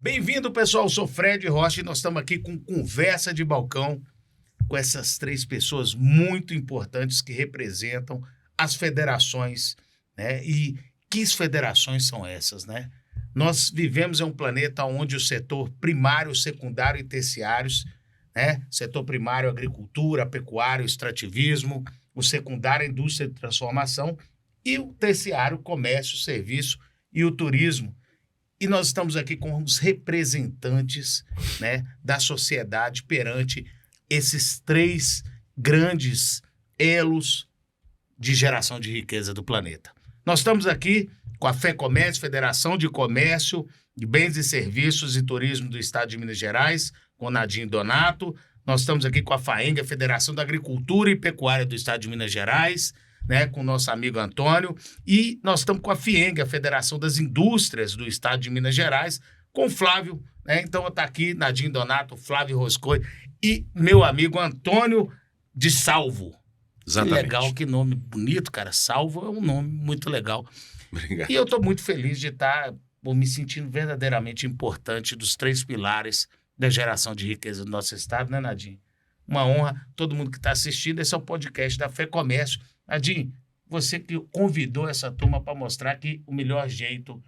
Bem-vindo, pessoal. Eu sou Fred Rocha e nós estamos aqui com Conversa de Balcão com essas três pessoas muito importantes que representam as federações, né? E que federações são essas, né? Nós vivemos em um planeta onde o setor primário, secundário e terciários, né? Setor primário, agricultura, pecuária, extrativismo, o secundário, indústria de transformação e o terciário, comércio, serviço e o turismo. E nós estamos aqui com os representantes, né, da sociedade perante esses três grandes elos de geração de riqueza do planeta. Nós estamos aqui com a FEComércio, Federação de Comércio, de Bens e Serviços e Turismo do Estado de Minas Gerais, com Nadine Donato. Nós estamos aqui com a FAENG, Federação da Agricultura e Pecuária do Estado de Minas Gerais, né, com o nosso amigo Antônio, e nós estamos com a FIENG, a Federação das Indústrias do Estado de Minas Gerais, com o Flávio, né? Então está aqui Nadine Donato, Flávio Roscoe e meu amigo Antônio de Salvo. Exatamente. Que legal, que nome bonito, cara. Salvo é um nome muito legal. Obrigado. E eu estou muito feliz de estar me sentindo verdadeiramente importante dos três pilares da geração de riqueza do nosso estado, né, Nadine? Uma honra, todo mundo que está assistindo, esse é o podcast da FEComércio. Nadine, você que convidou essa turma para mostrar que o melhor jeito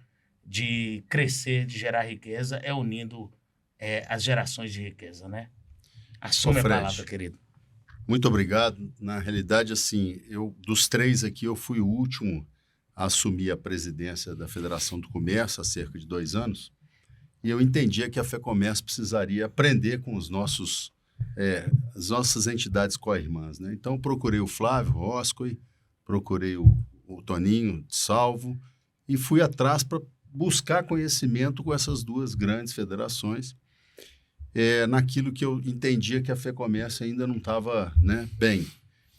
de crescer, de gerar riqueza, é unindo as gerações de riqueza, né? Assume a palavra, querido. Muito obrigado. Na realidade, assim, dos três aqui, eu fui o último a assumir a presidência da Federação do Comércio há cerca de 2 anos, e eu entendia que a FEComércio precisaria aprender com as nossas entidades co-irmãs, né? Então, eu procurei o Flávio Roscoe, procurei o Toninho de Salvo e fui atrás para buscar conhecimento com essas duas grandes federações, naquilo que eu entendia que a FEComércio ainda não estava, né, bem.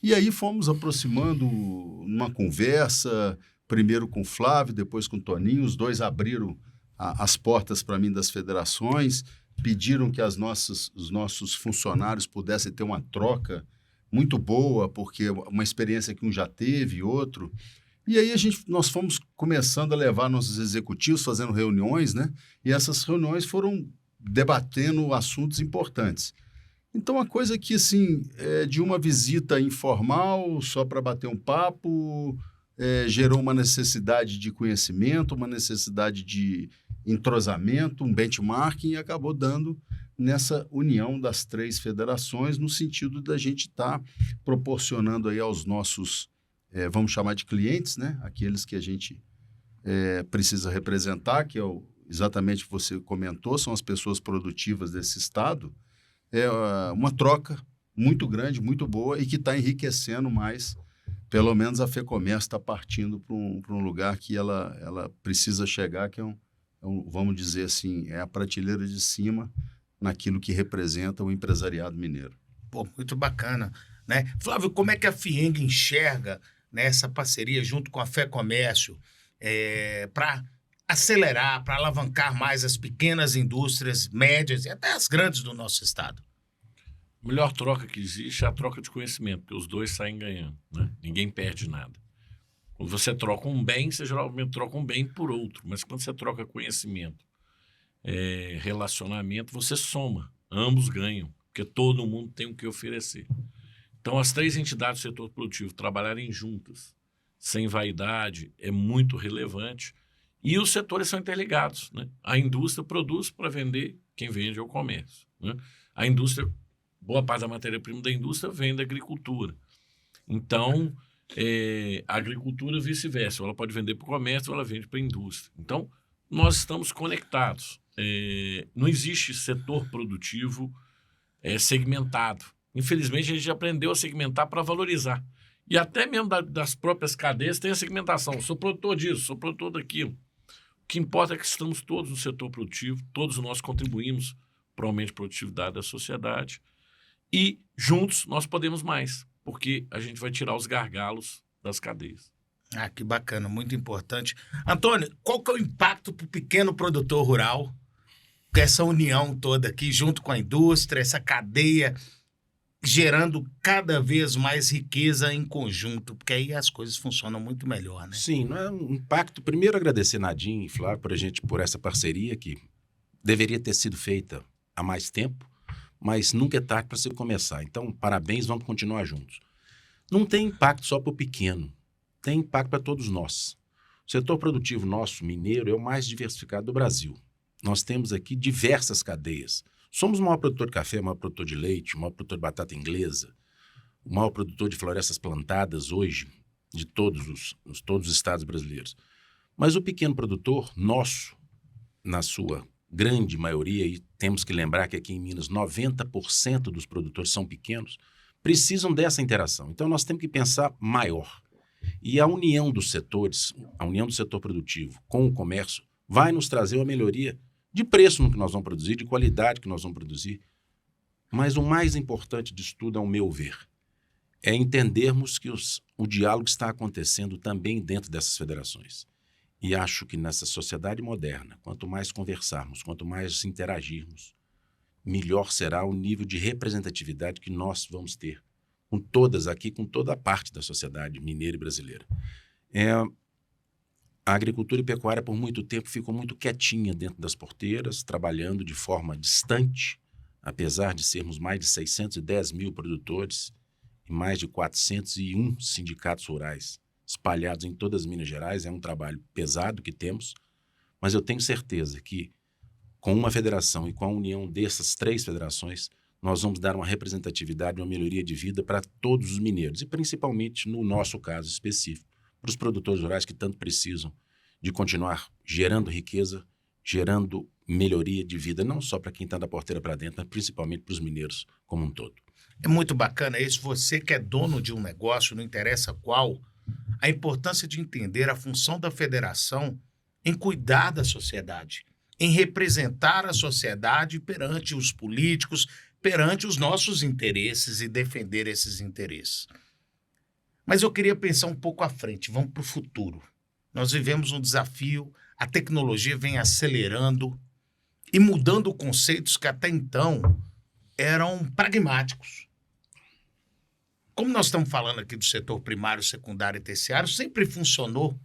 E aí fomos aproximando numa conversa, primeiro com o Flávio, depois com o Toninho, os dois abriram as portas para mim das federações, pediram que os nossos funcionários pudessem ter uma troca muito boa, porque uma experiência que um já teve, outro. E aí nós fomos começando a levar nossos executivos, fazendo reuniões, né? E essas reuniões foram debatendo assuntos importantes. Então, a coisa que, assim, de uma visita informal, só para bater um papo, gerou uma necessidade de conhecimento, uma necessidade de entrosamento, um benchmarking, e acabou dando nessa união das três federações, no sentido da gente estar proporcionando aí aos nossos, vamos chamar de clientes, né? Aqueles que a gente precisa representar, que exatamente o que você comentou, são as pessoas produtivas desse estado, uma troca muito grande, muito boa, e que está enriquecendo mais. Pelo menos a FEComércio está partindo para um lugar que ela precisa chegar, que vamos dizer assim, é a prateleira de cima naquilo que representa o empresariado mineiro. Pô, muito bacana, né? Flávio, como é que a FIENG enxerga, né, essa parceria junto com a FEComércio para acelerar, para alavancar mais as pequenas indústrias, médias e até as grandes do nosso estado? A melhor troca que existe é a troca de conhecimento, porque os dois saem ganhando, né? Ninguém perde nada. Quando você troca um bem, você geralmente troca um bem por outro, mas quando você troca conhecimento, relacionamento, você soma, ambos ganham, porque todo mundo tem o que oferecer. Então, as três entidades do setor produtivo trabalharem juntas, sem vaidade, é muito relevante, e os setores são interligados, né? A indústria produz para vender, quem vende é o comércio, né? A indústria, boa parte da matéria-prima da indústria vem da agricultura. Então, a agricultura vice-versa, ela pode vender para o comércio ou ela vende para a indústria. Então, nós estamos conectados. Não existe setor produtivo segmentado. Infelizmente, a gente aprendeu a segmentar para valorizar. E até mesmo das próprias cadeias tem a segmentação. Sou produtor disso, sou produtor daquilo. O que importa é que estamos todos no setor produtivo, todos nós contribuímos para o aumento de produtividade da sociedade e juntos nós podemos mais, porque a gente vai tirar os gargalos das cadeias. Ah, que bacana, muito importante. Antônio, qual que é o impacto para o pequeno produtor rural essa união toda aqui, junto com a indústria, essa cadeia, gerando cada vez mais riqueza em conjunto, porque aí as coisas funcionam muito melhor, né? Sim, não é um impacto. Primeiro, agradecer Nadine e Flávio por essa parceria que deveria ter sido feita há mais tempo, mas nunca é tarde para se começar. Então, parabéns, vamos continuar juntos. Não tem impacto só para o pequeno, tem impacto para todos nós. O setor produtivo nosso, mineiro, é o mais diversificado do Brasil. Nós temos aqui diversas cadeias. Somos o maior produtor de café, o maior produtor de leite, o maior produtor de batata inglesa, o maior produtor de florestas plantadas hoje de todos os estados brasileiros. Mas o pequeno produtor, nosso, na sua grande maioria, e temos que lembrar que aqui em Minas 90% dos produtores são pequenos, precisam dessa interação. Então nós temos que pensar maior. E a união dos setores, a união do setor produtivo com o comércio, vai nos trazer uma melhoria de preço no que nós vamos produzir, de qualidade que nós vamos produzir. Mas o mais importante disso tudo, ao meu ver, é entendermos que o diálogo está acontecendo também dentro dessas federações. E acho que nessa sociedade moderna, quanto mais conversarmos, quanto mais interagirmos, melhor será o nível de representatividade que nós vamos ter com todas aqui, com toda a parte da sociedade mineira e brasileira. A agricultura e pecuária, por muito tempo, ficou muito quietinha dentro das porteiras, trabalhando de forma distante, apesar de sermos mais de 610 mil produtores e mais de 401 sindicatos rurais espalhados em todas as Minas Gerais. É um trabalho pesado que temos, mas eu tenho certeza que com uma federação e com a união dessas 3 federações, nós vamos dar uma representatividade, uma melhoria de vida para todos os mineiros, e principalmente, no nosso caso específico, para os produtores rurais que tanto precisam de continuar gerando riqueza, gerando melhoria de vida, não só para quem está da porteira para dentro, mas principalmente para os mineiros como um todo. É muito bacana isso. Você que é dono de um negócio, não interessa qual, a importância de entender a função da federação em cuidar da sociedade, em representar a sociedade perante os políticos, perante os nossos interesses e defender esses interesses. Mas eu queria pensar um pouco à frente, vamos para o futuro. Nós vivemos um desafio, a tecnologia vem acelerando e mudando conceitos que até então eram pragmáticos. Como nós estamos falando aqui do setor primário, secundário e terciário, sempre funcionou,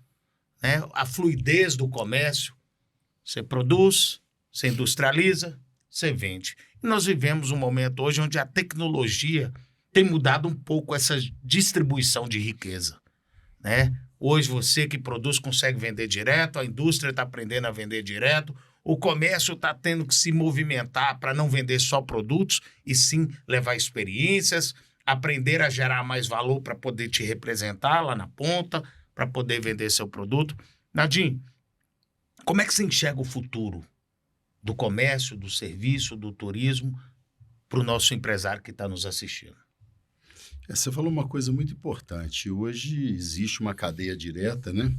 né? A fluidez do comércio. Você produz, você industrializa, você vende. E nós vivemos um momento hoje onde a tecnologia tem mudado um pouco essa distribuição de riqueza, né? Hoje você que produz consegue vender direto, a indústria está aprendendo a vender direto, o comércio está tendo que se movimentar para não vender só produtos e sim levar experiências, aprender a gerar mais valor para poder te representar lá na ponta, para poder vender seu produto. Nadine, como é que você enxerga o futuro do comércio, do serviço, do turismo para o nosso empresário que está nos assistindo? Você falou uma coisa muito importante. Hoje existe uma cadeia direta, né?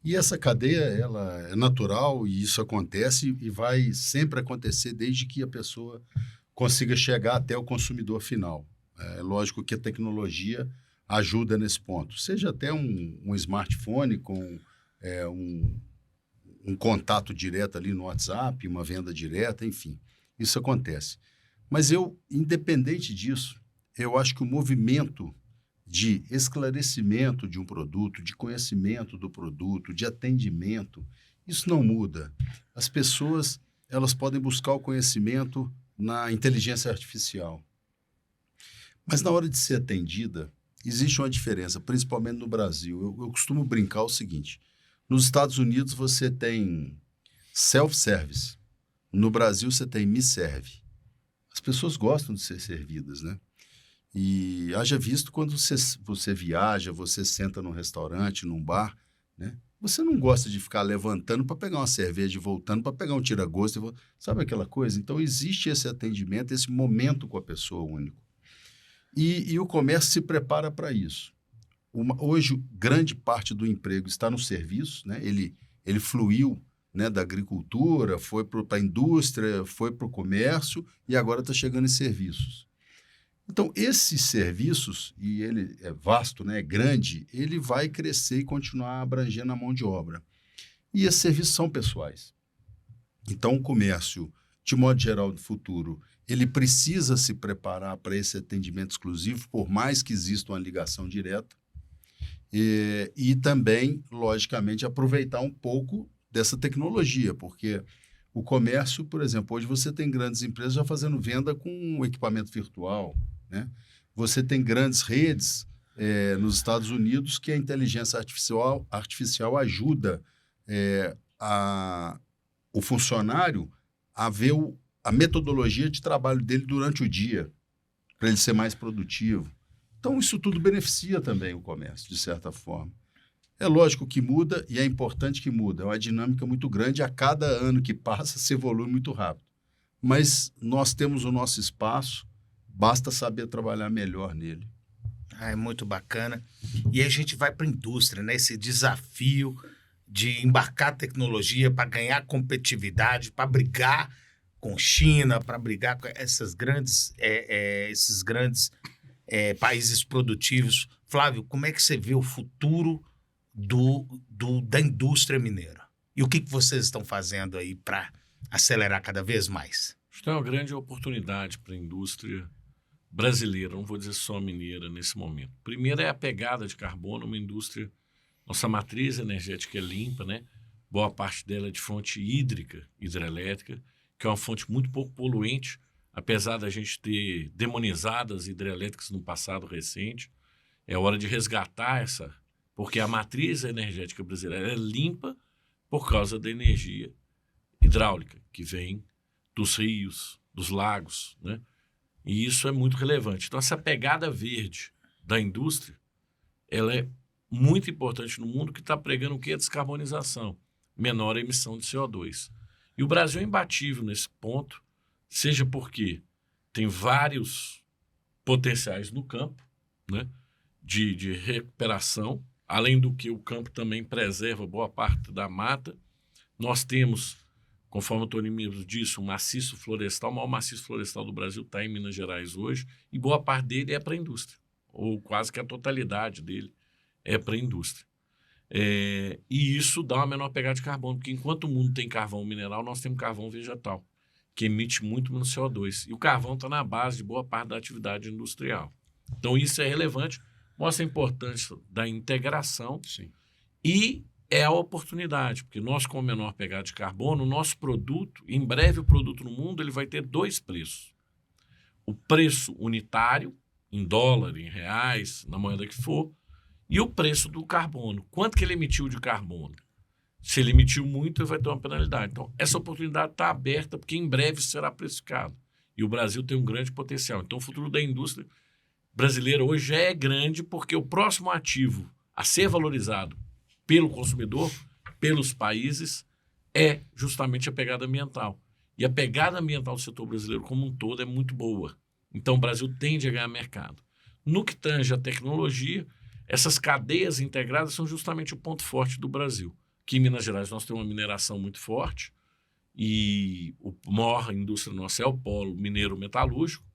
E essa cadeia, ela é natural e isso acontece e vai sempre acontecer desde que a pessoa consiga chegar até o consumidor final. É lógico que a tecnologia ajuda nesse ponto. Seja até um smartphone com um contato direto ali no WhatsApp, uma venda direta, enfim. Isso acontece. Mas independente disso, eu acho que o movimento de esclarecimento de um produto, de conhecimento do produto, de atendimento, isso não muda. As pessoas, elas podem buscar o conhecimento na inteligência artificial. Mas na hora de ser atendida, existe uma diferença, principalmente no Brasil. Eu costumo brincar o seguinte: nos Estados Unidos você tem self-service, no Brasil você tem me serve. As pessoas gostam de ser servidas, né? E haja visto quando você viaja, você senta num restaurante, num bar, né? Você não gosta de ficar levantando para pegar uma cerveja e voltando para pegar um tira-gosto. Sabe aquela coisa? Então, existe esse atendimento, esse momento com a pessoa único. E o comércio se prepara para isso. Hoje, grande parte do emprego está no serviço, né? Ele fluiu, né, da agricultura, foi para a indústria, foi para o comércio e agora está chegando em serviços. Então, esses serviços, e ele é vasto, né, é grande, ele vai crescer e continuar abrangendo a mão de obra. E esses serviços são pessoais. Então, o comércio, de modo geral, no futuro, ele precisa se preparar para esse atendimento exclusivo, por mais que exista uma ligação direta, e também, logicamente, aproveitar um pouco dessa tecnologia, porque o comércio, por exemplo, hoje você tem grandes empresas já fazendo venda com equipamento virtual, né? Você tem grandes redes nos Estados Unidos que a inteligência artificial ajuda o funcionário a ver a metodologia de trabalho dele durante o dia, para ele ser mais produtivo. Então, isso tudo beneficia também o comércio, de certa forma. É lógico que muda e é importante que muda. É uma dinâmica muito grande. A cada ano que passa, se evolui muito rápido. Mas nós temos o nosso espaço, basta saber trabalhar melhor nele. É muito bacana. E aí a gente vai para a indústria, né? Esse desafio de embarcar tecnologia para ganhar competitividade, para brigar com China, para brigar com esses grandes países produtivos. Flávio, como é que você vê o futuro da indústria mineira? E o que vocês estão fazendo aí para acelerar cada vez mais? Acho que é uma grande oportunidade para a indústria brasileira, não vou dizer só mineira nesse momento. Primeiro é a pegada de carbono, uma indústria, nossa matriz energética é limpa, né? Boa parte dela é de fonte hídrica, hidrelétrica, que é uma fonte muito pouco poluente, apesar da gente ter demonizado as hidrelétricas no passado recente. É hora de resgatar essa, porque a matriz energética brasileira é limpa por causa da energia hidráulica, que vem dos rios, dos lagos, né? E isso é muito relevante. Então, essa pegada verde da indústria, ela é muito importante no mundo que está pregando o quê? A descarbonização, menor emissão de CO2. E o Brasil é imbatível nesse ponto, seja porque tem vários potenciais no campo, né, de recuperação, além do que o campo também preserva boa parte da mata. Nós temos, conforme o Toninho mesmo disse, um maciço florestal, o maior maciço florestal do Brasil está em Minas Gerais hoje, e boa parte dele é para a indústria, ou quase que a totalidade dele é para a indústria. E isso dá uma menor pegada de carbono, porque enquanto o mundo tem carvão mineral, nós temos carvão vegetal, que emite muito menos CO2. E o carvão está na base de boa parte da atividade industrial. Então, isso é relevante, mostra a importância da integração. Sim. E é a oportunidade, porque nós, com menor pegada de carbono, o nosso produto, em breve o produto no mundo, ele vai ter dois preços. O preço unitário, em dólar, em reais, na moeda que for, e o preço do carbono. Quanto que ele emitiu de carbono? Se ele emitiu muito, ele vai ter uma penalidade. Então, essa oportunidade está aberta, porque em breve será precificado. E o Brasil tem um grande potencial. Então, o futuro da indústria brasileira hoje já é grande, porque o próximo ativo a ser valorizado pelo consumidor, pelos países, é justamente a pegada ambiental. E a pegada ambiental do setor brasileiro como um todo é muito boa. Então, o Brasil tende a ganhar mercado. No que tange a tecnologia, essas cadeias integradas são justamente o ponto forte do Brasil. Aqui em Minas Gerais nós temos uma mineração muito forte e a maior indústria nossa é o polo mineiro metalúrgico,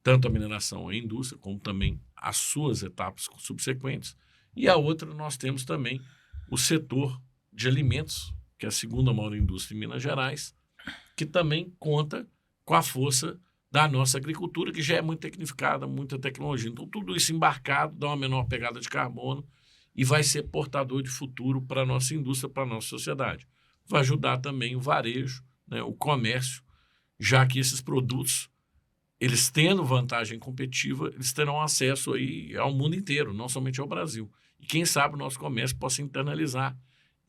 tanto a mineração é a indústria, como também as suas etapas subsequentes. E a outra nós temos também o setor de alimentos, que é a segunda maior indústria em Minas Gerais, que também conta com a força da nossa agricultura, que já é muito tecnificada, muita tecnologia. Então, tudo isso embarcado dá uma menor pegada de carbono e vai ser portador de futuro para a nossa indústria, para a nossa sociedade. Vai ajudar também o varejo, né, o comércio, já que esses produtos, eles tendo vantagem competitiva, eles terão acesso aí ao mundo inteiro, não somente ao Brasil. E quem sabe o nosso comércio possa internalizar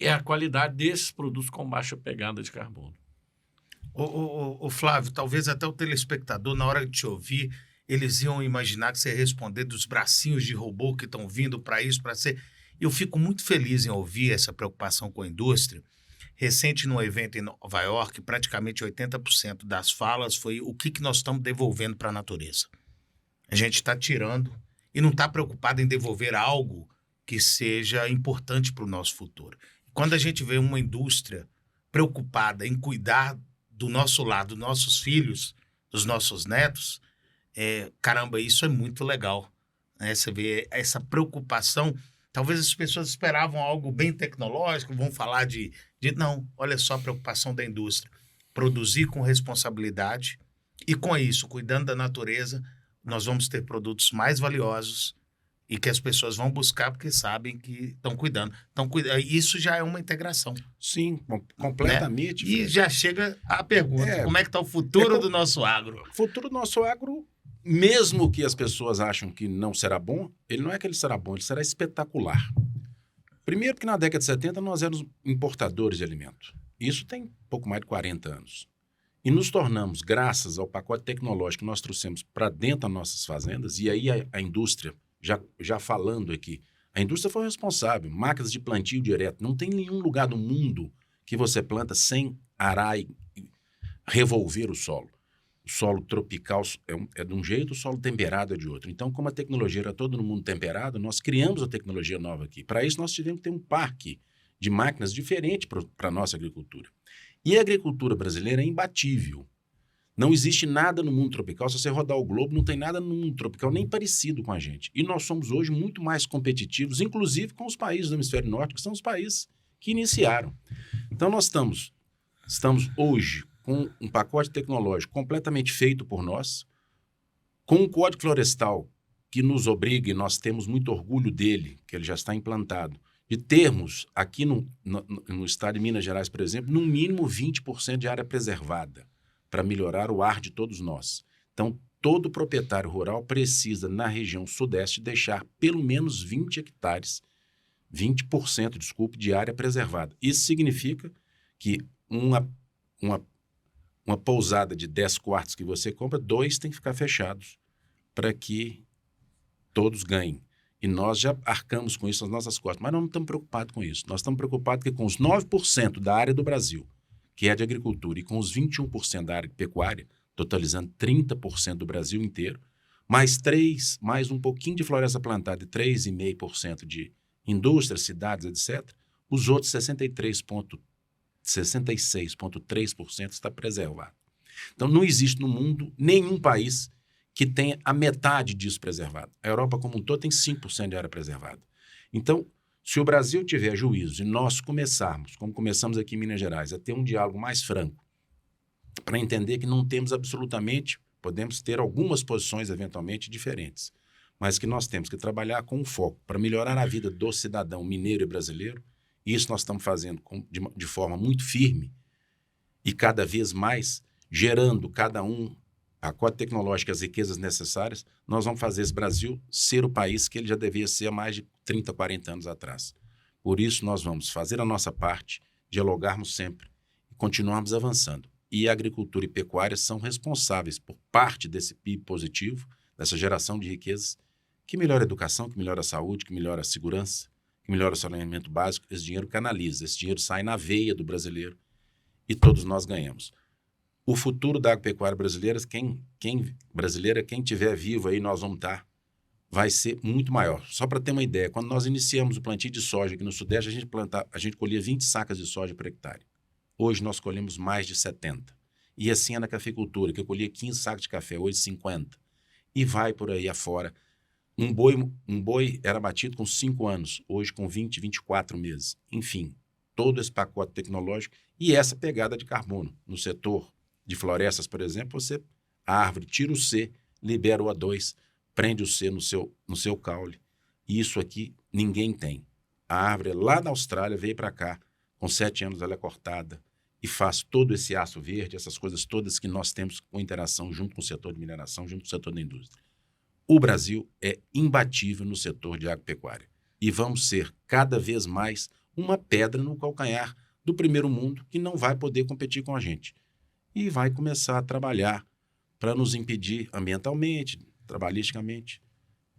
a qualidade desses produtos com baixa pegada de carbono. Ô Flávio, talvez até o telespectador, na hora de te ouvir, eles iam imaginar que você ia responder dos bracinhos de robô que estão vindo para isso, para ser... Eu fico muito feliz em ouvir essa preocupação com a indústria. Recente, num evento em Nova York, praticamente 80% das falas foi o que nós estamos devolvendo para a natureza. A gente está tirando e não está preocupado em devolver algo que seja importante para o nosso futuro. Quando a gente vê uma indústria preocupada em cuidar do nosso lado, dos nossos filhos, dos nossos netos, caramba, isso é muito legal, né? Você vê essa preocupação. Talvez as pessoas esperavam algo bem tecnológico, vão falar de... Não, olha só a preocupação da indústria. produzir com responsabilidade e, com isso, cuidando da natureza, nós vamos ter produtos mais valiosos e que as pessoas vão buscar porque sabem que estão cuidando. Isso já é uma integração. Sim, completamente. Né? E Fred. já chega a pergunta, como é que está o futuro do nosso agro? O futuro do nosso agro, mesmo que as pessoas acham que não será bom, ele não é que ele será bom, ele será espetacular. Primeiro que na década de 70 nós éramos importadores de alimento. Isso tem pouco mais de 40 anos. E nos tornamos, graças ao pacote tecnológico que nós trouxemos para dentro das nossas fazendas, e aí a indústria, já falando aqui, a indústria foi responsável, máquinas de plantio direto. Não tem nenhum lugar do mundo que você planta sem arar e revolver o solo. O solo tropical é de um jeito, o solo temperado é de outro. Então, como a tecnologia era todo no mundo temperado, nós criamos a tecnologia nova aqui. Para isso, nós tivemos que ter um parque de máquinas diferente para a nossa agricultura. E a agricultura brasileira é imbatível. Não existe nada no mundo tropical. Se você rodar o globo, não tem nada no mundo tropical nem parecido com a gente. E nós somos hoje muito mais competitivos, inclusive com os países do hemisfério norte, que são os países que iniciaram. Então, nós estamos hoje com um pacote tecnológico completamente feito por nós, com um código florestal que nos obriga, e nós temos muito orgulho dele, que ele já está implantado, de termos aqui no estado de Minas Gerais, por exemplo, no mínimo 20% de área preservada, para melhorar o ar de todos nós. Então, todo proprietário rural precisa, na região sudeste, deixar pelo menos 20%, de área preservada. Isso significa que uma pousada de 10 quartos que você compra, 2 tem que ficar fechados para que todos ganhem. E nós já arcamos com isso nas nossas costas. Mas nós não estamos preocupados com isso. Nós estamos preocupados que com os 9% da área do Brasil, que é de agricultura, e com os 21% da área de pecuária, totalizando 30% do Brasil inteiro, mais um pouquinho de floresta plantada e 3,5% de indústria, cidades, etc., os outros 66,3% está preservado. Então, não existe no mundo nenhum país que tenha a metade disso preservado. A Europa como um todo tem 5% de área preservada. Então, se o Brasil tiver juízo e nós começarmos, como começamos aqui em Minas Gerais, a ter um diálogo mais franco, para entender que não temos absolutamente, podemos ter algumas posições eventualmente diferentes, mas que nós temos que trabalhar com um foco para melhorar a vida do cidadão mineiro e brasileiro. E isso nós estamos fazendo de forma muito firme e cada vez mais gerando cada um a cota tecnológica, as riquezas necessárias. Nós vamos fazer esse Brasil ser o país que ele já devia ser há mais de 30, 40 anos atrás. Por isso, nós vamos fazer a nossa parte, dialogarmos sempre e continuarmos avançando. E a agricultura e pecuária são responsáveis por parte desse PIB positivo, dessa geração de riquezas, que melhora a educação, que melhora a saúde, que melhora a segurança, que melhora o saneamento básico. Esse dinheiro canaliza, esse dinheiro sai na veia do brasileiro e todos nós ganhamos. O futuro da agropecuária brasileira, quem tiver vivo aí, nós vamos estar, vai ser muito maior. Só para ter uma ideia, quando nós iniciamos o plantio de soja aqui no Sudeste, a gente colhia 20 sacas de soja por hectare. Hoje nós colhemos mais de 70. E assim é na cafeicultura, que eu colhia 15 sacos de café, hoje 50. E vai por aí afora. Um boi era batido com 5 anos, hoje com 20, 24 meses. Enfim, todo esse pacote tecnológico e essa pegada de carbono no setor de florestas, por exemplo, a árvore tira o C, libera o O2, prende o C no seu caule. E isso aqui ninguém tem. A árvore lá da Austrália veio para cá, com 7 anos ela é cortada e faz todo esse aço verde, essas coisas todas que nós temos com interação junto com o setor de mineração, junto com o setor da indústria. O Brasil é imbatível no setor de agropecuária. E vamos ser cada vez mais uma pedra no calcanhar do primeiro mundo que não vai poder competir com a gente. E vai começar a trabalhar para nos impedir ambientalmente, trabalhisticamente.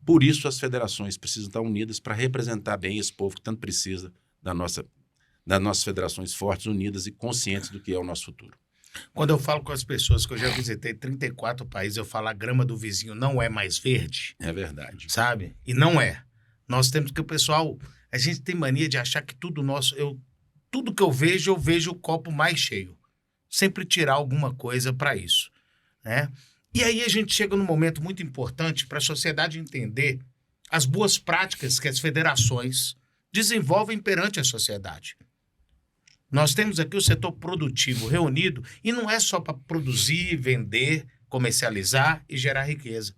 Por isso, as federações precisam estar unidas para representar bem esse povo que tanto precisa das nossas federações fortes, unidas e conscientes do que é o nosso futuro. Quando eu falo com as pessoas que eu já visitei 34 países, eu falo a grama do vizinho não é mais verde. É verdade. Sabe? E não é. Nós temos que a gente tem mania de achar que tudo nosso, tudo que eu vejo o copo mais cheio. Sempre tirar alguma coisa para isso, né? E aí a gente chega num momento muito importante para a sociedade entender as boas práticas que as federações desenvolvem perante a sociedade. Nós temos aqui o setor produtivo reunido e não é só para produzir, vender, comercializar e gerar riqueza.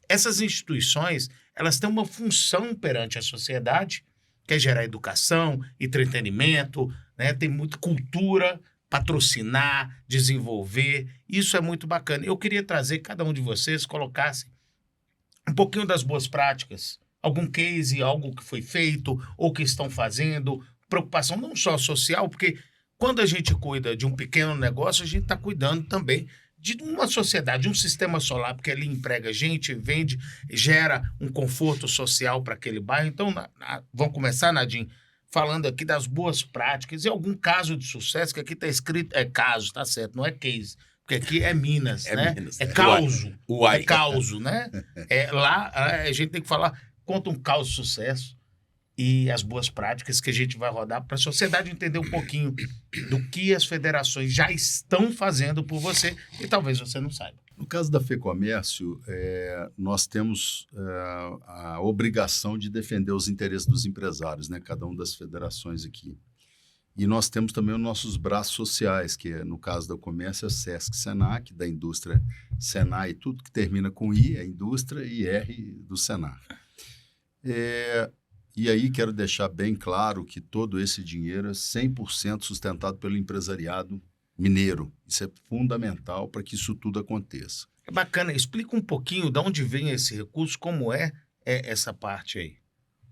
Essas instituições, elas têm uma função perante a sociedade, que é gerar educação, entretenimento, né? Tem muita cultura, patrocinar, desenvolver. Isso é muito bacana. Eu queria trazer que cada um de vocês colocasse um pouquinho das boas práticas, algum case, algo que foi feito ou que estão fazendo, preocupação não só social, porque quando a gente cuida de um pequeno negócio, a gente está cuidando também de uma sociedade, de um sistema solar, porque ali emprega gente, vende, gera um conforto social para aquele bairro. Então, vamos começar, Nadim, falando aqui das boas práticas e algum caso de sucesso, que aqui está escrito, é caso, tá certo, não é case, porque aqui é Minas, né? Minas, é causo, Uai. é causo, né? Lá a gente tem que falar, conta um caso de sucesso e as boas práticas que a gente vai rodar para a sociedade entender um pouquinho do que as federações já estão fazendo por você e talvez você não saiba. No caso da FEComércio, nós temos a obrigação de defender os interesses dos empresários, né? Cada uma das federações aqui. E nós temos também os nossos braços sociais, que no caso do comércio é Sesc Senac, da indústria Senai, tudo que termina com I é indústria e R do Senac. E aí quero deixar bem claro que todo esse dinheiro é 100% sustentado pelo empresariado mineiro. Isso é fundamental para que isso tudo aconteça. É bacana, explica um pouquinho de onde vem esse recurso, como é essa parte aí.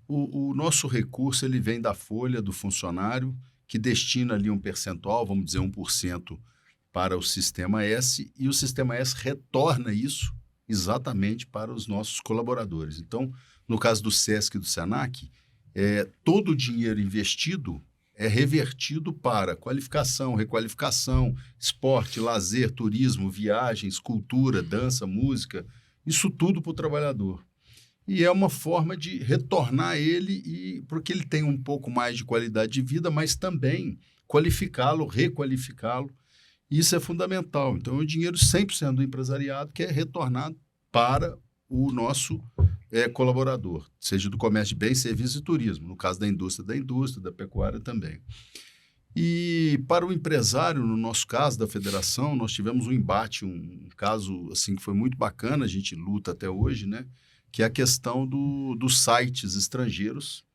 O nosso recurso ele vem da folha do funcionário, que destina ali um percentual, vamos dizer 1%, para o Sistema S, e o Sistema S retorna isso exatamente para os nossos colaboradores. Então, no caso do Sesc e do Senac, todo o dinheiro investido é revertido para qualificação, requalificação, esporte, lazer, turismo, viagens, cultura, dança, música, isso tudo para o trabalhador. E é uma forma de retornar ele, porque ele tem um pouco mais de qualidade de vida, mas também qualificá-lo, requalificá-lo. Isso é fundamental. Então, o dinheiro 100% do empresariado que é retornado para o nosso colaborador, seja do comércio de bens, serviços e turismo, no caso da indústria, da pecuária também. E para o empresário, no nosso caso, da federação, nós tivemos um embate, um caso assim, que foi muito bacana, a gente luta até hoje, né? Que é a questão dos sites estrangeiros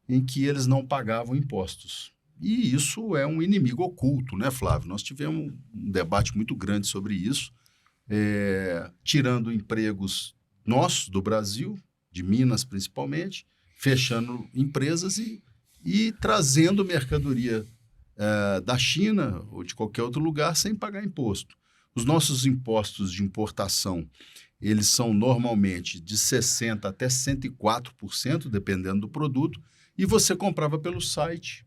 em que eles não pagavam impostos. E isso é um inimigo oculto, né, Flávio? Nós tivemos um debate muito grande sobre isso, tirando empregos nossos, do Brasil, de Minas principalmente, fechando empresas e trazendo mercadoria da China ou de qualquer outro lugar sem pagar imposto. Os nossos impostos de importação, eles são normalmente de 60% até 104%, dependendo do produto, e você comprava pelo site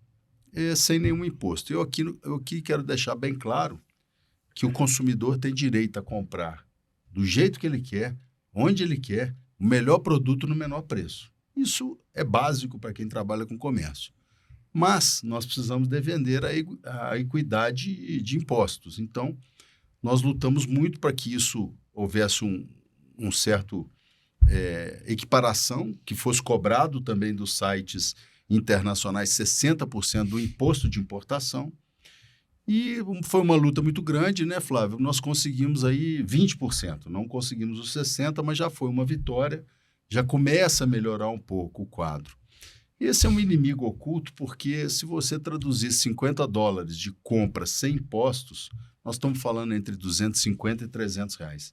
sem nenhum imposto. Eu aqui quero deixar bem claro que o consumidor tem direito a comprar do jeito que ele quer, onde ele quer, o melhor produto no menor preço. Isso é básico para quem trabalha com comércio. Mas nós precisamos defender a equidade de impostos. Então, nós lutamos muito para que isso houvesse um certo equiparação, que fosse cobrado também dos sites internacionais 60% do imposto de importação. E foi uma luta muito grande, né, Flávio? Nós conseguimos aí 20%, não conseguimos os 60%, mas já foi uma vitória, já começa a melhorar um pouco o quadro. Esse é um inimigo oculto, porque se você traduzir $50 de compra sem impostos, nós estamos falando entre R$250 e R$300.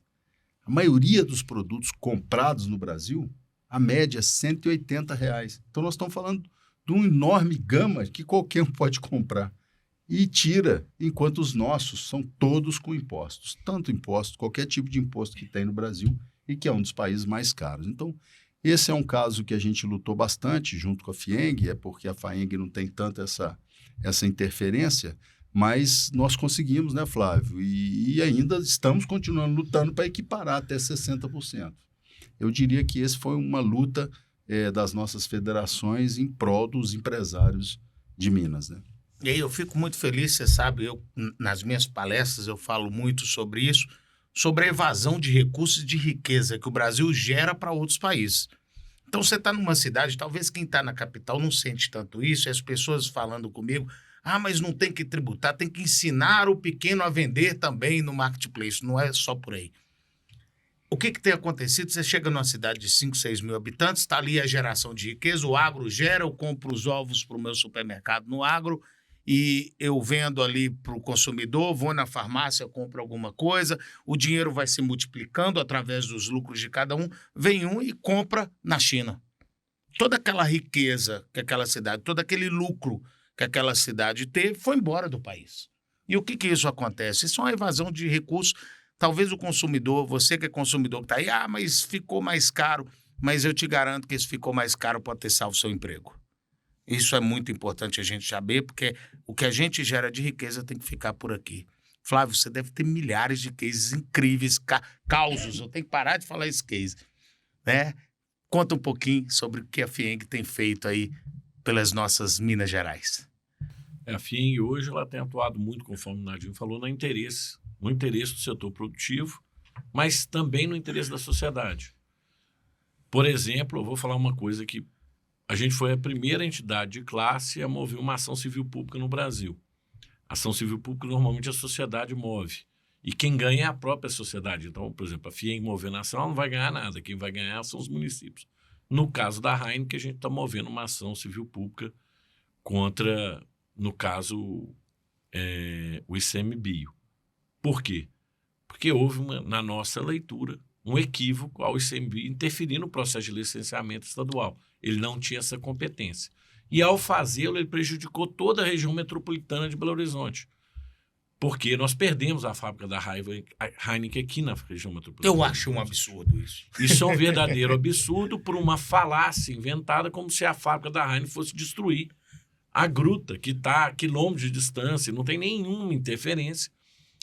A maioria dos produtos comprados no Brasil, a média é R$180. Então, nós estamos falando de uma enorme gama que qualquer um pode comprar. E tira, enquanto os nossos são todos com impostos. Tanto imposto, qualquer tipo de imposto que tem no Brasil e que é um dos países mais caros. Então, esse é um caso que a gente lutou bastante junto com a FIENG, porque a FAENG não tem tanto essa interferência, mas nós conseguimos, né, Flávio? E ainda estamos continuando lutando para equiparar até 60%. Eu diria que essa foi uma luta das nossas federações em prol dos empresários de Minas, né? E aí eu fico muito feliz, você sabe, nas minhas palestras eu falo muito sobre isso, sobre a evasão de recursos e de riqueza que o Brasil gera para outros países. Então você está numa cidade, talvez quem está na capital não sente tanto isso, e as pessoas falando comigo, Ah, mas não tem que tributar, tem que ensinar o pequeno a vender também no marketplace, não é só por aí. O que tem acontecido? Você chega numa cidade de 5, 6 mil habitantes, está ali a geração de riqueza, o agro gera, eu compro os ovos para o meu supermercado no agro e eu vendo ali para o consumidor, vou na farmácia, compro alguma coisa, o dinheiro vai se multiplicando através dos lucros de cada um, vem um e compra na China. Toda aquela riqueza que aquela cidade, todo aquele lucro que aquela cidade teve, foi embora do país. E o que isso acontece? Isso é uma evasão de recursos. Talvez o consumidor, você que é consumidor que está aí, mas ficou mais caro. Mas eu te garanto que isso ficou mais caro pode ter salvo o seu emprego. Isso é muito importante a gente saber, porque o que a gente gera de riqueza tem que ficar por aqui. Flávio, você deve ter milhares de cases incríveis, causos. Eu tenho que parar de falar esse case, né? Conta um pouquinho sobre o que a FIENG tem feito aí pelas nossas Minas Gerais. A FIENG hoje ela tem atuado muito, conforme o Nadinho falou, no interesse do setor produtivo, mas também no interesse da sociedade. Por exemplo, eu vou falar uma coisa que a gente foi a primeira entidade de classe a mover uma ação civil pública no Brasil. Ação civil pública normalmente a sociedade move. E quem ganha é a própria sociedade. Então, por exemplo, a FIENG movendo a ação ela não vai ganhar nada. Quem vai ganhar são os municípios. No caso da Heineken, a gente está movendo uma ação civil pública contra, no caso, o ICMBio. Por quê? Porque houve, na nossa leitura, um equívoco ao ICMBio interferir no processo de licenciamento estadual. Ele não tinha essa competência. E, ao fazê-lo, ele prejudicou toda a região metropolitana de Belo Horizonte. Porque nós perdemos a fábrica da Heineken aqui na região metropolitana. Eu acho um absurdo isso. Isso é um verdadeiro absurdo por uma falácia inventada como se a fábrica da Heineken fosse destruir a gruta, que está a quilômetros de distância, não tem nenhuma interferência.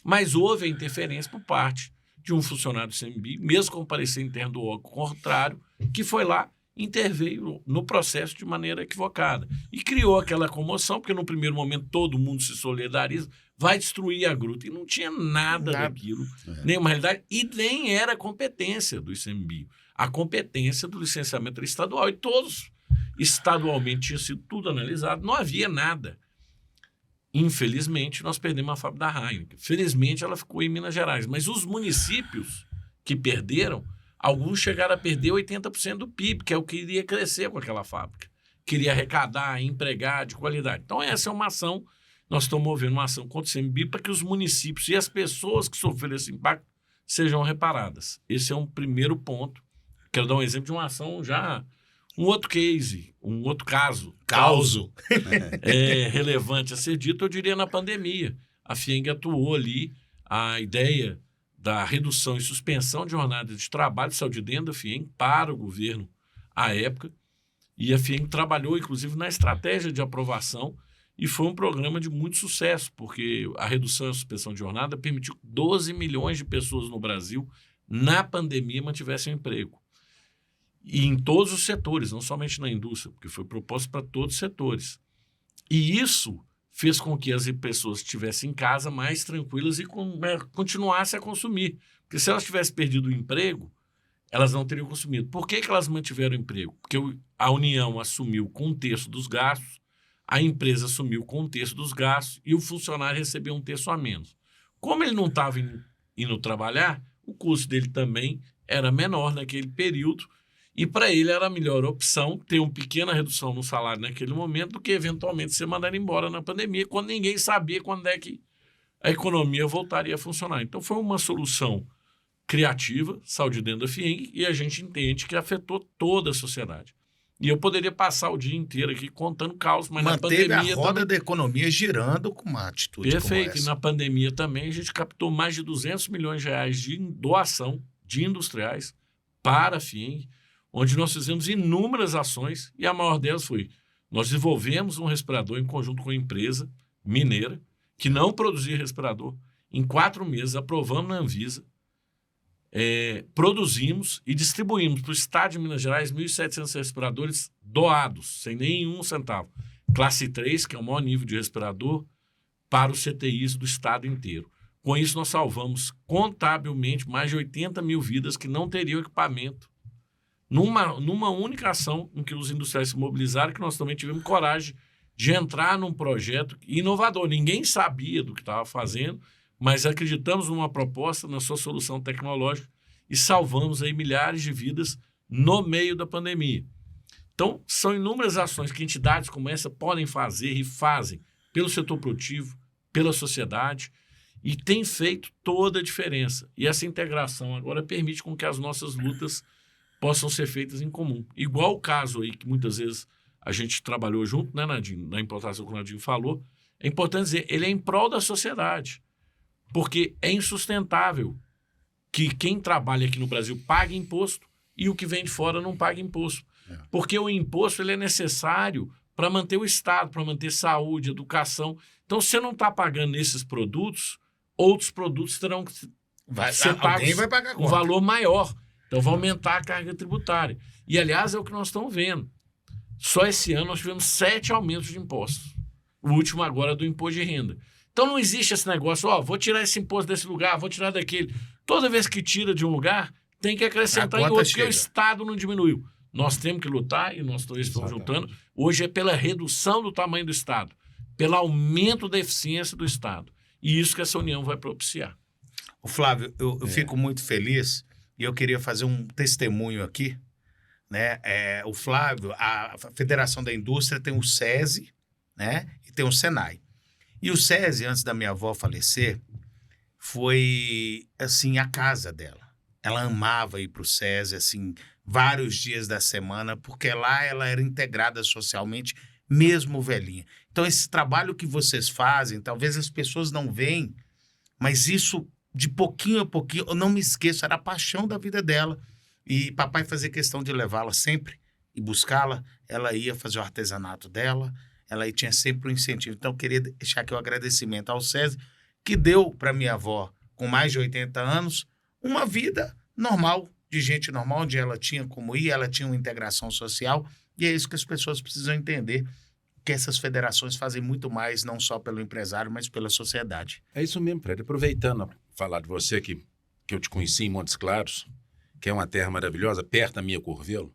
Mas houve a interferência por parte de um funcionário do ICMBio, mesmo com parecer interno do órgão contrário, que foi lá e interveio no processo de maneira equivocada. E criou aquela comoção, porque no primeiro momento todo mundo se solidariza, vai destruir a gruta. E não tinha nada daquilo, nenhuma realidade, e nem era competência do ICMBio. A competência do licenciamento estadual. E todos estadualmente tinha sido tudo analisado, não havia nada. Infelizmente, nós perdemos a fábrica da Heineken. Felizmente, ela ficou em Minas Gerais. Mas os municípios que perderam, alguns chegaram a perder 80% do PIB, que é o que iria crescer com aquela fábrica. Queria arrecadar, empregar de qualidade. Então, essa é uma ação, nós estamos movendo uma ação contra o ICMBio para que os municípios e as pessoas que sofreram esse impacto sejam reparadas. Esse é um primeiro ponto. Quero dar um exemplo de uma ação já... Um outro case, um outro caso relevante a ser dito, eu diria na pandemia. A FIENG atuou ali, a ideia da redução e suspensão de jornada de trabalho saiu de dentro da FIENG para o governo à época, e a FIENG trabalhou, inclusive, na estratégia de aprovação, e foi um programa de muito sucesso, porque a redução e a suspensão de jornada permitiu que 12 milhões de pessoas no Brasil, na pandemia, mantivessem emprego. E em todos os setores, não somente na indústria, porque foi proposto para todos os setores. E isso fez com que as pessoas estivessem em casa mais tranquilas e continuassem a consumir. Porque se elas tivessem perdido o emprego, elas não teriam consumido. Por que elas mantiveram o emprego? Porque a União assumiu com um terço dos gastos, a empresa assumiu com um terço dos gastos e o funcionário recebeu um terço a menos. Como ele não estava indo trabalhar, o custo dele também era menor naquele período. E para ele era a melhor opção ter uma pequena redução no salário naquele momento do que eventualmente ser mandado embora na pandemia, quando ninguém sabia quando é que a economia voltaria a funcionar. Então foi uma solução criativa, saiu de dentro da FIENG, e a gente entende que afetou toda a sociedade. E eu poderia passar o dia inteiro aqui contando caos, mas manteve na pandemia... a roda da economia girando com uma atitude Perfeito. como essa. E na pandemia também a gente captou mais de 200 milhões de reais de doação de industriais para a FIENG, onde nós fizemos inúmeras ações, e a maior delas foi, nós desenvolvemos um respirador em conjunto com a empresa mineira, que não produzia respirador. Em 4 meses, aprovamos na Anvisa, produzimos e distribuímos para o estado de Minas Gerais 1.700 respiradores doados, sem nenhum centavo. Classe 3, que é o maior nível de respirador, para os CTIs do estado inteiro. Com isso, nós salvamos contabilmente mais de 80 mil vidas que não teriam equipamento. Numa única ação em que os industriais se mobilizaram, que nós também tivemos coragem de entrar num projeto inovador. Ninguém sabia do que estava fazendo, mas acreditamos numa proposta, na sua solução tecnológica e salvamos aí milhares de vidas no meio da pandemia. Então, são inúmeras ações que entidades como essa podem fazer e fazem pelo setor produtivo, pela sociedade, e tem feito toda a diferença. E essa integração agora permite com que as nossas lutas possam ser feitas em comum. Igual o caso aí que muitas vezes a gente trabalhou junto, né, Nadinho? Na importação que o Nadinho falou, é importante dizer, ele é em prol da sociedade, porque é insustentável que quem trabalha aqui no Brasil pague imposto e o que vem de fora não pague imposto. Porque o imposto ele é necessário para manter o Estado, para manter saúde, educação. Então, se você não está pagando esses produtos, outros produtos terão que ser pagos vai pagar um valor maior. Então, vai aumentar a carga tributária. E, aliás, é o que nós estamos vendo. Só esse ano nós tivemos 7 aumentos de impostos. O último agora é do imposto de renda. Então, não existe esse negócio, vou tirar esse imposto desse lugar, vou tirar daquele. Toda vez que tira de um lugar, tem que acrescentar em outro, porque o Estado não diminuiu. Nós temos que lutar, e nós dois estamos juntando. Hoje é pela redução do tamanho do Estado, pelo aumento da eficiência do Estado. E isso que essa união vai propiciar. O Flávio, eu fico muito feliz e eu queria fazer um testemunho aqui. Né? O Flávio, a Federação da Indústria tem o SESI, né? E tem o SENAI. E o SESI, antes da minha avó falecer, foi assim a casa dela. Ela amava ir para o SESI, assim, vários dias da semana, porque lá ela era integrada socialmente, mesmo velhinha. Então, esse trabalho que vocês fazem, talvez as pessoas não veem, mas isso, de pouquinho a pouquinho, eu não me esqueço, era a paixão da vida dela. E papai fazia questão de levá-la sempre e buscá-la. Ela ia fazer o artesanato dela, ela aí tinha sempre um incentivo. Então, eu queria deixar aqui o agradecimento ao SESI, que deu para minha avó, com mais de 80 anos, uma vida normal, de gente normal, onde ela tinha como ir, ela tinha uma integração social, e é isso que as pessoas precisam entender, que essas federações fazem muito mais, não só pelo empresário, mas pela sociedade. É isso mesmo, Fred. Aproveitando a falar de você, que eu te conheci em Montes Claros, que é uma terra maravilhosa, perto da minha Curvelo,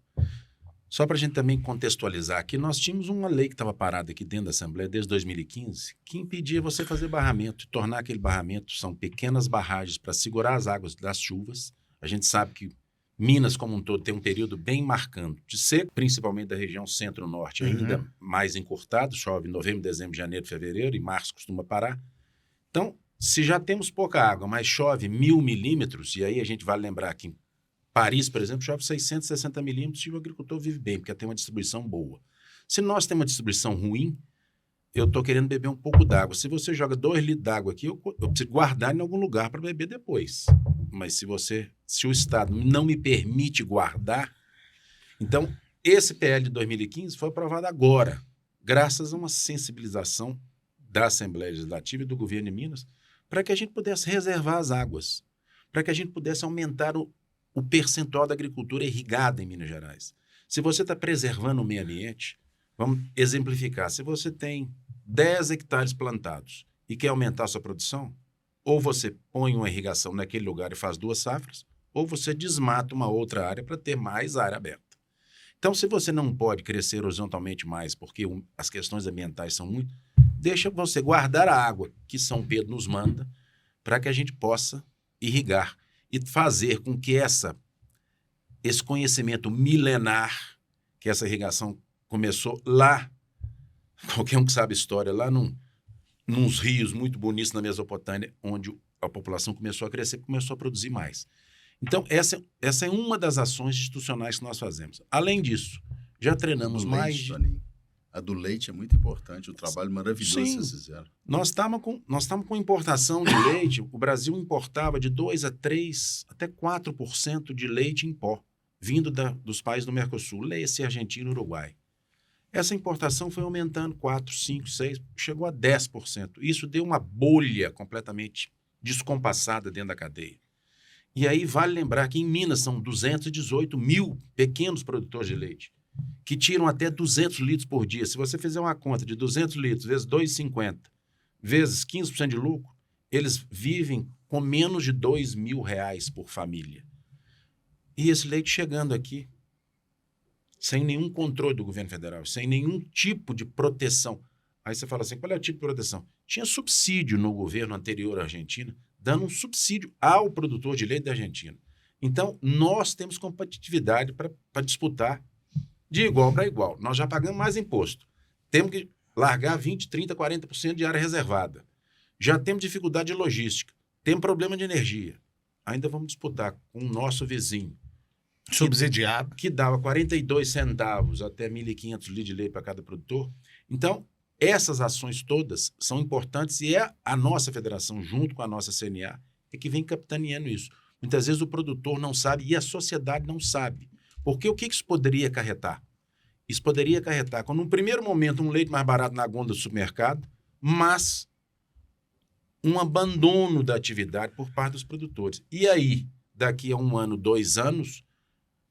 só para a gente também contextualizar aqui, nós tínhamos uma lei que estava parada aqui dentro da Assembleia desde 2015, que impedia você fazer barramento, e tornar aquele barramento, são pequenas barragens para segurar as águas das chuvas. A gente sabe que Minas, como um todo, tem um período bem marcante de seca, principalmente da região centro-norte, ainda mais encurtado, chove em novembro, dezembro, janeiro, fevereiro, e março costuma parar. Então, se já temos pouca água, mas chove 1.000 milímetros, e aí a gente vai lembrar que em Paris, por exemplo, chove 660 milímetros e o agricultor vive bem, porque tem uma distribuição boa. Se nós temos uma distribuição ruim, eu estou querendo beber um pouco d'água. Se você joga 2 litros d'água aqui, eu preciso guardar em algum lugar para beber depois. Mas se o Estado não me permite guardar, então esse PL de 2015 foi aprovado agora, graças a uma sensibilização da Assembleia Legislativa e do governo de Minas, para que a gente pudesse reservar as águas, para que a gente pudesse aumentar o percentual da agricultura irrigada em Minas Gerais. Se você está preservando o meio ambiente, vamos exemplificar, se você tem 10 hectares plantados e quer aumentar a sua produção, ou você põe uma irrigação naquele lugar e faz 2 safras, ou você desmata uma outra área para ter mais área aberta. Então, se você não pode crescer horizontalmente mais, porque as questões ambientais são muito, deixa você guardar a água que São Pedro nos manda para que a gente possa irrigar e fazer com que esse conhecimento milenar, que essa irrigação começou lá, qualquer um que sabe a história, lá nos rios muito bonitos na Mesopotâmia, onde a população começou a crescer, começou a produzir mais. Então, essa é uma das ações institucionais que nós fazemos. Além disso, já treinamos mais... A do leite é muito importante, o trabalho maravilhoso que vocês fizeram. Nós estamos com importação de leite, o Brasil importava de 2 a 3, até 4% de leite em pó, vindo dos países do Mercosul, leia-se Argentina e Uruguai. Essa importação foi aumentando 4, 5, 6, chegou a 10%. Isso deu uma bolha completamente descompassada dentro da cadeia. E aí vale lembrar que em Minas são 218 mil pequenos produtores de leite, que tiram até 200 litros por dia. Se você fizer uma conta de 200 litros vezes 2,50, vezes 15% de lucro, eles vivem com menos de R$2.000 por família. E esse leite chegando aqui, sem nenhum controle do governo federal, sem nenhum tipo de proteção. Aí você fala assim, qual é o tipo de proteção? Tinha subsídio no governo anterior à Argentina, dando um subsídio ao produtor de leite da Argentina. Então, nós temos competitividade para disputar de igual para igual. Nós já pagamos mais imposto. Temos que largar 20%, 30%, 40% de área reservada. Já temos dificuldade de logística. Temos problema de energia. Ainda vamos disputar com o nosso vizinho, Subsidiado. que dava 42 centavos até 1.500 litros de leite para cada produtor. Então, essas ações todas são importantes e é a nossa federação, junto com a nossa CNA, é que vem capitaneando isso. Muitas vezes o produtor não sabe e a sociedade não sabe. Porque o que isso poderia acarretar? Isso poderia acarretar, com num primeiro momento, um leite mais barato na gôndola do supermercado, mas um abandono da atividade por parte dos produtores. E aí, daqui a 1 ano, 2 anos,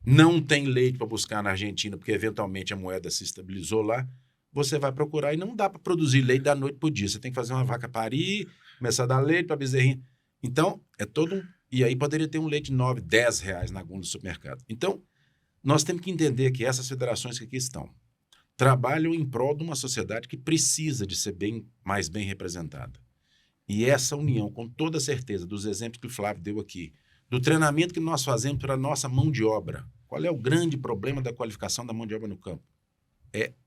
não tem leite para buscar na Argentina, porque eventualmente a moeda se estabilizou lá, você vai procurar e não dá para produzir leite da noite para o dia. Você tem que fazer uma vaca parir, começar a dar leite para bezerrinha. Então, é todo um... E aí poderia ter um leite de 9, 10 reais na gôndola do supermercado. Então, nós temos que entender que essas federações que aqui estão trabalham em prol de uma sociedade que precisa de ser mais bem representada. E essa união, com toda certeza, dos exemplos que o Flávio deu aqui, do treinamento que nós fazemos para a nossa mão de obra. Qual é o grande problema da qualificação da mão de obra no campo?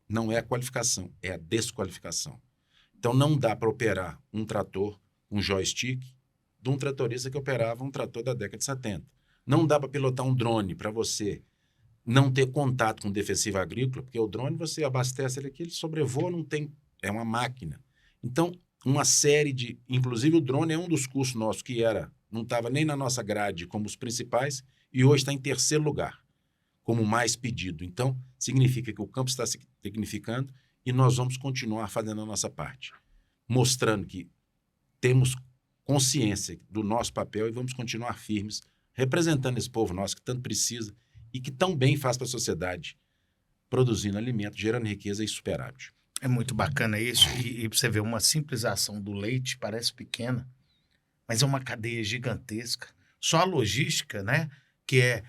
Não é a qualificação, é a desqualificação. Então, não dá para operar um trator, um joystick, de um tratorista que operava um trator da década de 70. Não dá para pilotar um drone para você não ter contato com o defensivo agrícola, porque o drone você abastece ele aqui, ele sobrevoa, não tem... É uma máquina. Então, uma série de... Inclusive, o drone é um dos cursos nossos que não estava nem na nossa grade como os principais e hoje está em 3º lugar, como mais pedido. Então, significa que o campo está se tecnificando e nós vamos continuar fazendo a nossa parte, mostrando que temos consciência do nosso papel e vamos continuar firmes, representando esse povo nosso que tanto precisa e que tão bem faz para a sociedade, produzindo alimento, gerando riqueza e superávit. É muito bacana isso. E você vê uma simples ação do leite, parece pequena, mas é uma cadeia gigantesca. Só a logística, né? Que é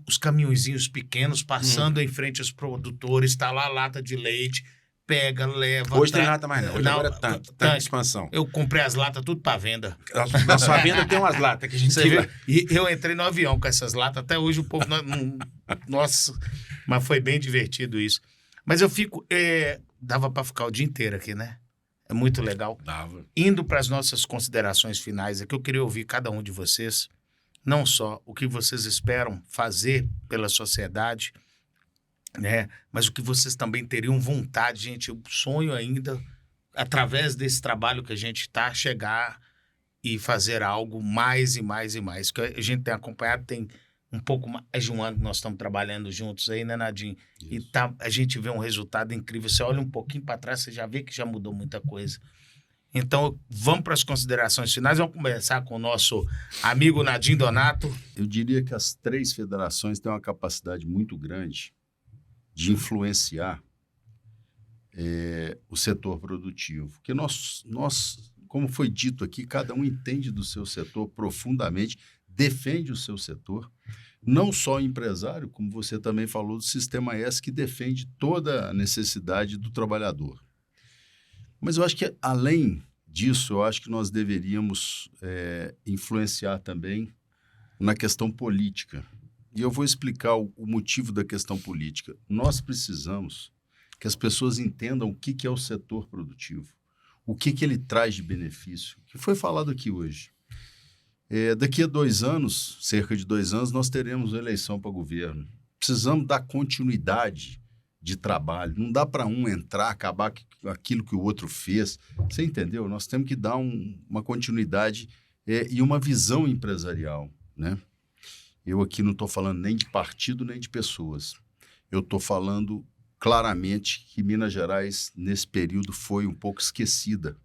os caminhõezinhos pequenos passando em frente aos produtores, está lá a lata de leite, pega, leva... Hoje tem lata mais não, hoje agora é tanque de expansão. Eu comprei as latas tudo para venda. Na sua venda tem umas latas que a gente Você viu? E eu entrei no avião com essas latas, até hoje o povo... Nossa, mas foi bem divertido isso. Mas eu fico... Dava para ficar o dia inteiro aqui, né? É muito legal. Dava. Indo para as nossas considerações finais, é que eu queria ouvir cada um de vocês, não só o que vocês esperam fazer pela sociedade, né? Mas o que vocês também teriam vontade, gente. Eu sonho ainda, através desse trabalho que a gente está, chegar e fazer algo mais e mais e mais. Que a gente tem acompanhado, tem um pouco mais de 1 ano que nós estamos trabalhando juntos aí, né, Nadinho? Isso. E a gente vê um resultado incrível. Você olha um pouquinho para trás, você já vê que já mudou muita coisa. Então, vamos para as considerações finais. Vamos começar com o nosso amigo Nadim Donato. Eu diria que as 3 federações têm uma capacidade muito grande de influenciar o setor produtivo. Porque nós, como foi dito aqui, cada um entende do seu setor profundamente, defende o seu setor, não só o empresário, como você também falou, do Sistema S, que defende toda a necessidade do trabalhador. Mas eu acho que, além disso, eu acho que nós deveríamos influenciar também na questão política. E eu vou explicar o motivo da questão política. Nós precisamos que as pessoas entendam o que é o setor produtivo, o que ele traz de benefício, que foi falado aqui hoje. Daqui a 2 anos, cerca de 2 anos, nós teremos eleição para governo. Precisamos dar continuidade de trabalho. Não dá para um entrar, acabar com aquilo que o outro fez. Você entendeu? Nós temos que dar uma continuidade e uma visão empresarial, né? Eu aqui não estou falando nem de partido, nem de pessoas. Eu estou falando claramente que Minas Gerais, nesse período, foi um pouco esquecida.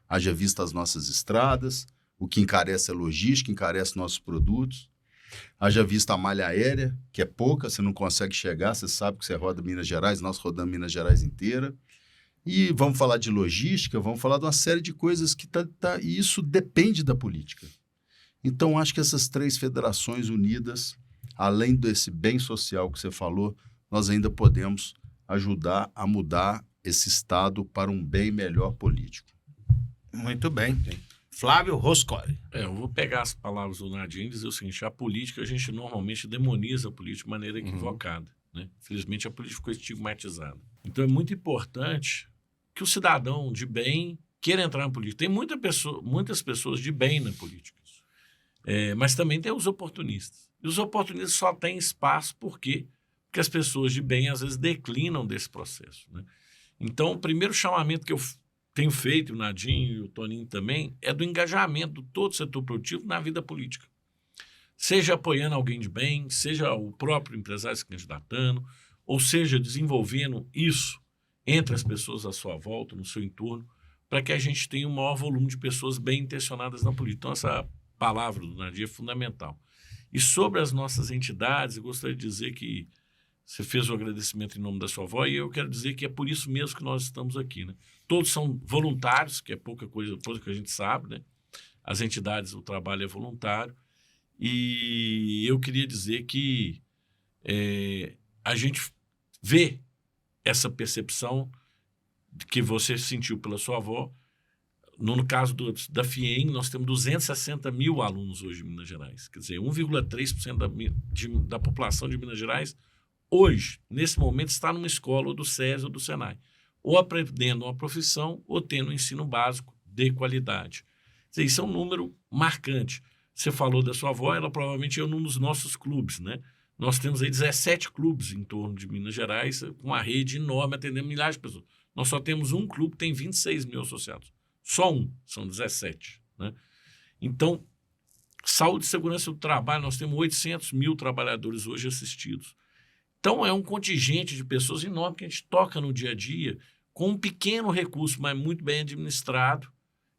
Haja vista as nossas estradas, o que encarece a logística, encarece nossos produtos. Haja vista a malha aérea, que é pouca, você não consegue chegar, você sabe que você roda Minas Gerais, nós rodamos Minas Gerais inteira. E vamos falar de logística, vamos falar de uma série de coisas que e isso depende da política. Então, acho que essas 3 federações unidas, além desse bem social que você falou, nós ainda podemos ajudar a mudar esse Estado para um bem melhor político. Muito bem. Flávio Roscoli. Eu vou pegar as palavras do Nadim e dizer o seguinte: a política, a gente normalmente demoniza a política de maneira equivocada. Né? Infelizmente, a política ficou estigmatizada. Então, é muito importante que o cidadão de bem queira entrar na política. Tem muitas pessoas de bem na política, mas também tem os oportunistas. E os oportunistas só têm espaço porque as pessoas de bem, às vezes, declinam desse processo. Né? Então, o primeiro chamamento que eu tenho feito, o Nadim e o Toninho também, é do engajamento de todo o setor produtivo na vida política. Seja apoiando alguém de bem, seja o próprio empresário se candidatando, ou seja, desenvolvendo isso entre as pessoas à sua volta, no seu entorno, para que a gente tenha um maior volume de pessoas bem intencionadas na política. Então, essa palavra do Nadim é fundamental. E sobre as nossas entidades, eu gostaria de dizer que você fez o agradecimento em nome da sua avó, e eu quero dizer que é por isso mesmo que nós estamos aqui. Né? Todos são voluntários, que é pouca coisa que a gente sabe. Né? As entidades, o trabalho é voluntário. E eu queria dizer que a gente vê essa percepção que você sentiu pela sua avó. No caso da FIEM, nós temos 260 mil alunos hoje em Minas Gerais. Quer dizer, 1,3% da população de Minas Gerais, hoje, nesse momento, está numa escola ou do SESI ou do SENAI, ou aprendendo uma profissão ou tendo um ensino básico de qualidade. Quer dizer, isso é um número marcante. Você falou da sua avó, ela provavelmente é um dos nossos clubes, né? Nós temos aí 17 clubes em torno de Minas Gerais, com uma rede enorme, atendendo milhares de pessoas. Nós só temos um clube que tem 26 mil associados. Só um, são 17. Né? Então, saúde e segurança do trabalho, nós temos 800 mil trabalhadores hoje assistidos. Então, é um contingente de pessoas enorme que a gente toca no dia a dia, com um pequeno recurso, mas muito bem administrado,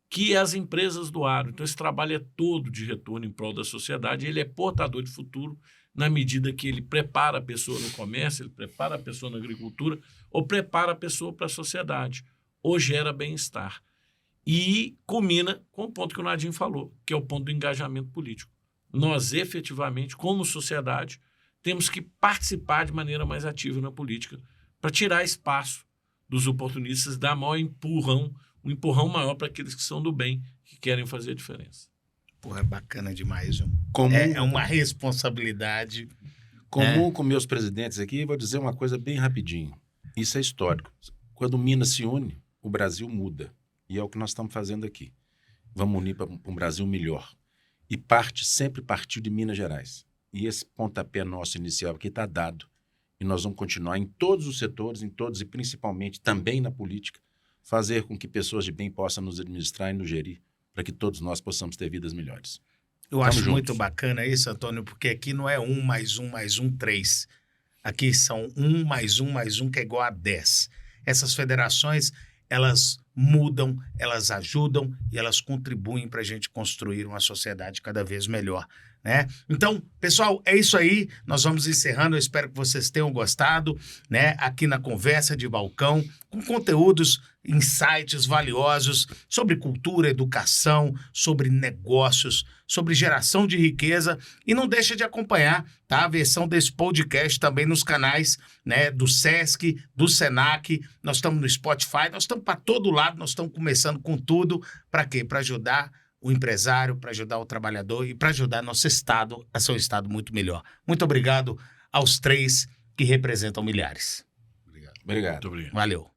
que é as empresas do agro. Então, esse trabalho é todo de retorno em prol da sociedade, ele é portador de futuro na medida que ele prepara a pessoa no comércio, ele prepara a pessoa na agricultura, ou prepara a pessoa para a sociedade, ou gera bem-estar. E culmina com o ponto que o Nadim falou, que é o ponto do engajamento político. Nós, efetivamente, como sociedade, temos que participar de maneira mais ativa na política para tirar espaço dos oportunistas, dar maior empurrão, um empurrão maior para aqueles que são do bem, que querem fazer a diferença. Porra, é bacana demais, viu? Comum, É uma responsabilidade. comum com meus presidentes aqui, vou dizer uma coisa bem rapidinho. Isso é histórico. Quando Minas se une, o Brasil muda. E é o que nós estamos fazendo aqui. Vamos unir para um Brasil melhor. E sempre partiu de Minas Gerais. E esse pontapé nosso inicial aqui está dado. E nós vamos continuar em todos os setores, em todos e principalmente também na política, fazer com que pessoas de bem possam nos administrar e nos gerir, para que todos nós possamos ter vidas melhores. Eu Vamos acho juntos. muito bacana isso, Antônio, porque aqui não é 1 mais 1 mais 1, 3. Aqui são 1 mais 1 mais 1, que é igual a 10. Essas federações, elas mudam, elas ajudam e elas contribuem para a gente construir uma sociedade cada vez melhor. Né? Então, pessoal, é isso aí. Nós vamos encerrando. Eu espero que vocês tenham gostado, né? Aqui na Conversa de Balcão, com conteúdos, insights valiosos sobre cultura, educação, sobre negócios, sobre geração de riqueza. E não deixa de acompanhar, tá? A versão desse podcast também nos canais, né? Do Sesc, do Senac. Nós estamos no Spotify, nós estamos para todo lado. Nós estamos começando com tudo. Para quê? Para ajudar o empresário, para ajudar o trabalhador e para ajudar nosso estado a ser um estado muito melhor. Muito obrigado aos 3 que representam milhares. Obrigado. Muito obrigado. Valeu.